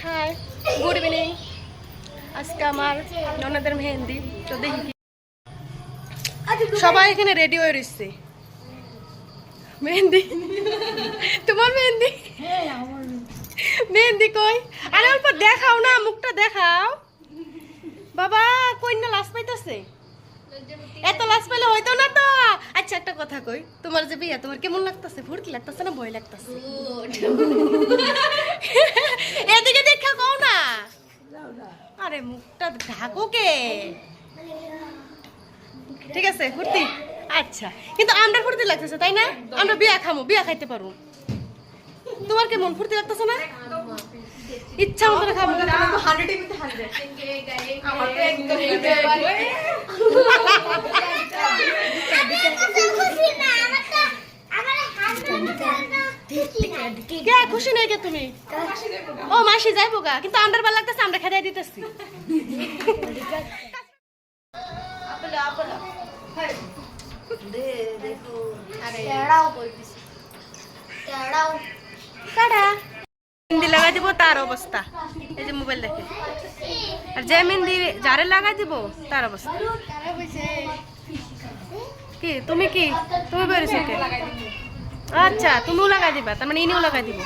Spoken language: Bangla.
High, good evening. আজকে আমার ননদের মেহেন্দি, তো দেখি সবাই এখানে রেডি হয়ে রয়েছে। মেহেন্দি, তোমার মেহেন্দি? মেহেন্দি কই? আরে অল্প দেখাও না, মুখটা দেখাও। বাবা কই না, লাশ পাইতেছে? এত লাশ পাইলে হইতো না তো। আচ্ছা একটা কথা কই, তোমার যে বিয়া, তোমার কেমন লাগতেছে? ফুর্তি লাগতেছে না ভয় লাগতেছে? এদিকে দেখা কও না। আরে মুখটা ঢাকো কে? ঠিক আছে ফুর্তি। আচ্ছা কিন্তু আমরা ফুর্তি লাগতেছে তাই না? আমরা বিয়া খামো, বিয়া খাইতে পারবো। তোমার কেমন ফুর্তি লাগতেছে না? ইচ্ছা মতো খাবো। খুশি নাই কে তুমি? ও মাসি যাইবো গা, কিন্তু আন্ডার বার লাগতেছে, আমরা খেদাই দিতেছি। মেহেন্দি লাগাই দিব তার অবস্থা এই যে মোবাইল দেখে, আর যে মেহেন্দি যারে লাগাই দিব তার অবস্থা কি? তুমি কি তুমি বেরিয়েছো কে? আচ্ছা তুমিও লাগাই দিবা, তার মানে ইনিও লাগাই দিব।